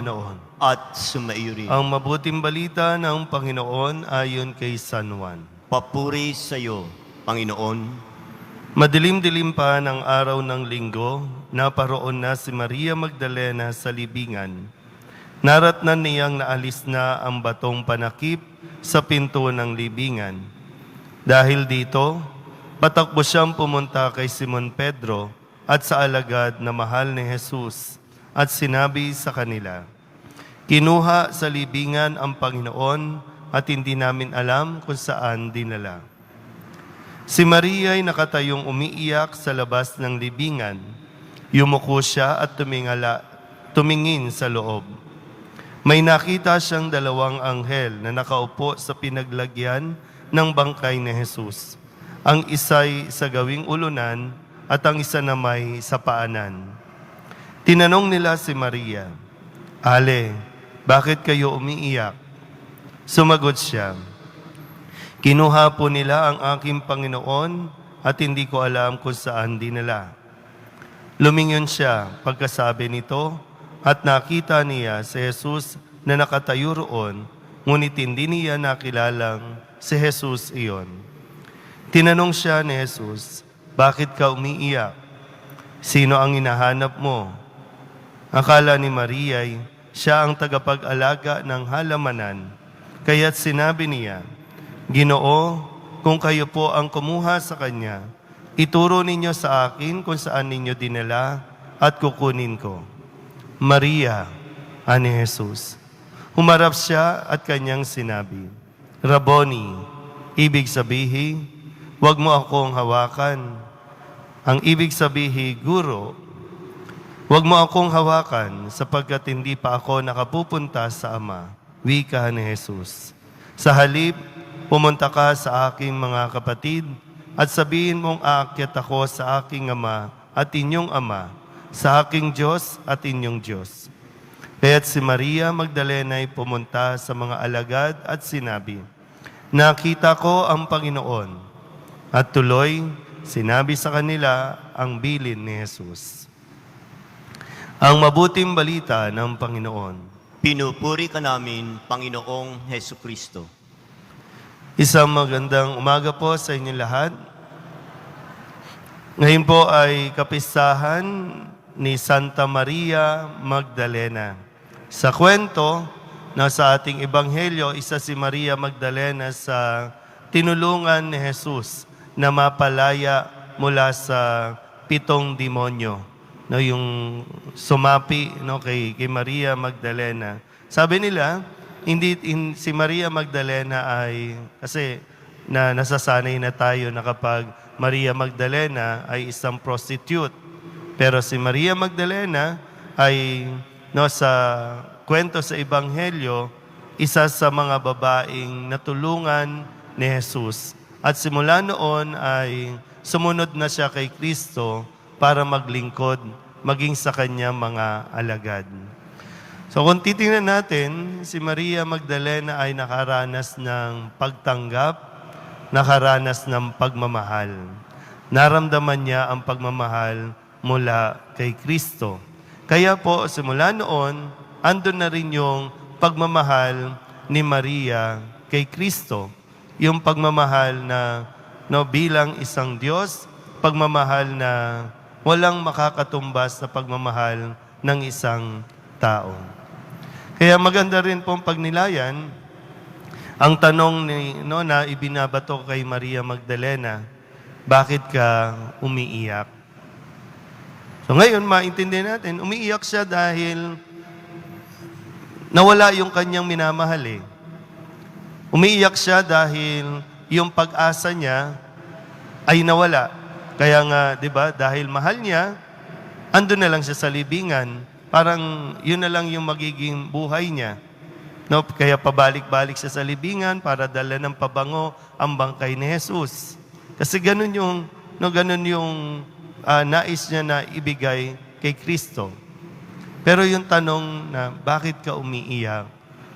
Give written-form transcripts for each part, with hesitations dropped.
Panginoon. at sumaiyo rin. Ang mabuting balita ng Panginoon ayon kay San Juan. Papuri sa iyo, Panginoon. Madilim-dilim pa ng araw ng linggo, naparoon na si Maria Magdalena sa libingan. Naratnan niyang naalis na ang batong panakip sa pinto ng libingan. Dahil dito, patakbo siyang pumunta kay Simon Pedro at sa alagad na mahal ni Jesus at sinabi sa kanila, "Kinuha sa libingan ang Panginoon at hindi namin alam kung saan dinala." Si Maria ay nakatayong umiiyak sa labas ng libingan. Yumuko siya at tumingin sa loob. May nakita siyang dalawang anghel na nakaupo sa pinaglagyan ng bangkay ni Jesus. Ang isa'y sa gawing ulunan at ang isa namay sa paanan. Tinanong nila si Maria, "Ale, bakit kayo umiiyak?" Sumagot siya, "Kinuha po nila ang aking Panginoon at hindi ko alam kung saan dinala." Lumingon siya pagkasabi nito at nakita niya si Jesus na nakatayo roon, ngunit hindi niya nakilalang si Jesus iyon. Tinanong siya ni Jesus, "Bakit ka umiiyak? Sino ang hinahanap mo?" Akala ni Maria ay siya ang tagapag-alaga ng halamanan, kaya't sinabi niya, "Ginoo, kung kayo po ang kumuha sa kanya, ituro ninyo sa akin kung saan ninyo dinala at kukunin ko." "Maria," ani Jesus. Humarap siya at kanyang sinabi, "Rabboni," ibig sabihin, "Huwag mo akong hawakan." Ang ibig sabihin, "Guro," "Huwag mo akong hawakan sapagkat hindi pa ako nakapupunta sa Ama," wika ni Jesus. "Sa halip, pumunta ka sa aking mga kapatid at sabihin mong aakyat ako sa aking Ama at inyong Ama, sa aking Diyos at inyong Diyos." Kaya't si Maria Magdalena ay pumunta sa mga alagad at sinabi, "Nakita ko ang Panginoon." At tuloy, sinabi sa kanila ang bilin ni Jesus. Ang mabuting balita ng Panginoon. Pinupuri ka namin, Panginoong Hesukristo. Isang magandang umaga po sa inyo lahat. Ngayon po ay kapistahan ni Santa Maria Magdalena. Sa kwento na sa ating ebanghelyo, isa si Maria Magdalena sa tinulungan ni Jesus na mapalaya mula sa 7 demonyo. No, yung sumapi kay Maria Magdalena. Sabi nila, si Maria Magdalena ay, kasi nasasanay na tayo na kapag Maria Magdalena ay isang prostitute. Pero si Maria Magdalena ay sa kwento sa Ebanghelyo, isa sa mga babaeng natulungan ni Jesus. At simula noon ay sumunod na siya kay Kristo para maglingkod, maging sa kanya mga alagad. So kung titingnan natin, si Maria Magdalena ay nakaranas ng pagtanggap, nakaranas ng pagmamahal. Naramdaman niya ang pagmamahal mula kay Kristo. Kaya po, simula noon, andun na rin yung pagmamahal ni Maria kay Kristo. Yung pagmamahal na bilang isang Diyos, pagmamahal na walang makakatumbas sa pagmamahal ng isang tao. Kaya maganda rin pong pagnilayan ang tanong na ibinabato kay Maria Magdalena, "Bakit ka umiiyak?" So ngayon, maintindihan natin, umiiyak siya dahil nawala yung kanyang minamahal. Umiiyak siya dahil yung pag-asa niya ay nawala. Kaya nga, di ba, dahil mahal niya, andun na lang siya sa libingan. Parang yun na lang yung magiging buhay niya. No? Kaya pabalik-balik siya sa libingan para dala ng pabango ang bangkay ni Jesus. Kasi ganun yung nais niya na ibigay kay Kristo. Pero yung tanong na bakit ka umiiyak,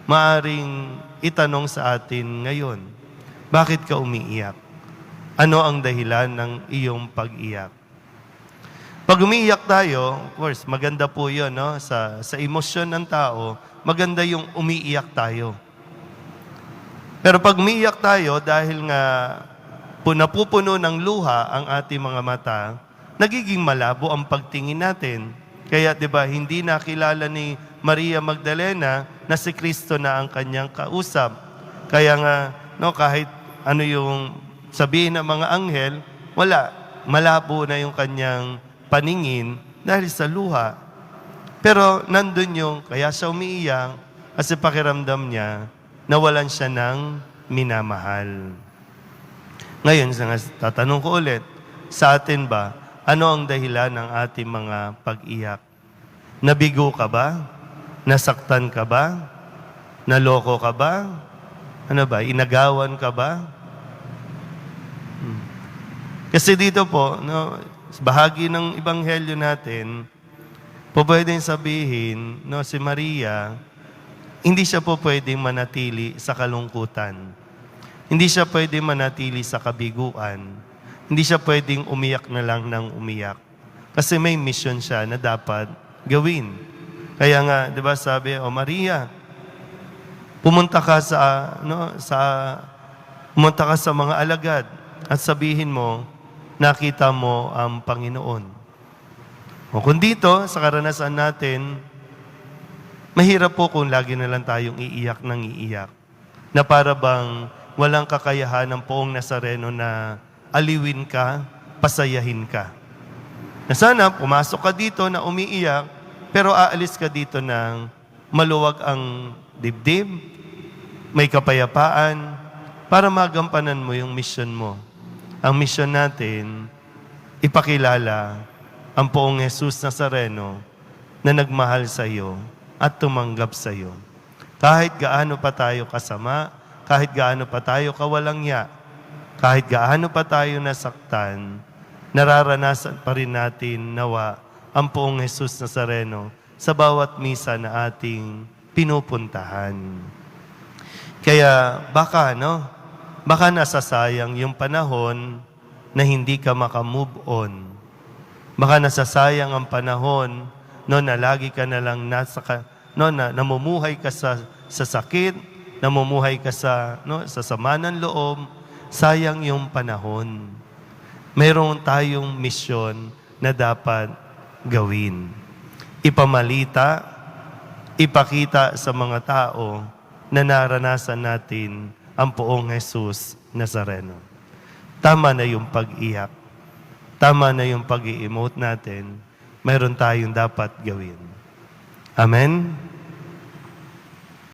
maaring itanong sa atin ngayon, bakit ka umiiyak? Ano ang dahilan ng iyong pag-iyak? Pag umiiyak tayo, of course, maganda po yun, no? Sa emosyon ng tao, maganda yung umiiyak tayo. Pero pag umiiyak tayo, dahil nga napupuno ng luha ang ating mga mata, nagiging malabo ang pagtingin natin. Kaya 'di ba, hindi nakilala ni Maria Magdalena na si Kristo na ang kanyang kausap. Kaya nga, no, kahit ano yung sabihin ng mga anghel, wala, malabo na yung kanyang paningin dahil sa luha. Pero nandun yung, kaya siya umiiyak kasi pakiramdam niya nawalan siya ng minamahal. Ngayon, tatanong ko ulit, sa atin ba, ano ang dahilan ng ating mga pag-iyak? Nabigo ka ba? Nasaktan ka ba? Naloko ka ba? Ano ba? Inagawan ka ba? Kasi dito po, no, bahagi ng ebanghelyo natin, po pwedeng sabihin, no, si Maria, hindi siya po pwedeng manatili sa kalungkutan. Hindi siya pwedeng manatili sa kabiguan. Hindi siya pwedeng umiyak na lang ng umiyak. Kasi may mission siya na dapat gawin. Kaya nga, 'di ba, sabi, Maria, pumunta ka pumunta ka sa mga alagad at sabihin mo, nakita mo ang Panginoon. O kung dito, sa karanasan natin, mahirap po kung lagi na lang tayong iiyak ng iiyak. Na para bang walang kakayahan ng Poong Nazareno na aliwin ka, pasayahin ka. Na sana pumasok ka dito na umiiyak, pero aalis ka dito ng maluwag ang dibdib, may kapayapaan, para magampanan mo yung mission mo. Ang mission natin, ipakilala ang Poong Jesus Nazareno na nagmahal sa iyo at tumanggap sa iyo. Kahit gaano pa tayo kasama, kahit gaano pa tayo kawalangya, kahit gaano pa tayo nasaktan, nararanasan pa rin natin nawa ang Poong Jesus Nazareno sa bawat misa na ating pinupuntahan. Kaya baka nasasayang yung panahon na hindi ka makamove on. Baka nasasayang ang panahon na lagi ka na lang namumuhay ka sa sakit, namumuhay ka sa sama ng loob, sayang yung panahon. Mayroon tayong misyon na dapat gawin. Ipamalita, ipakita sa mga tao na naranasan natin ang Poong Jesus Nazareno. Tama na yung pag-iyak. Tama na yung pag-i-emote natin. Mayroon tayong dapat gawin. Amen?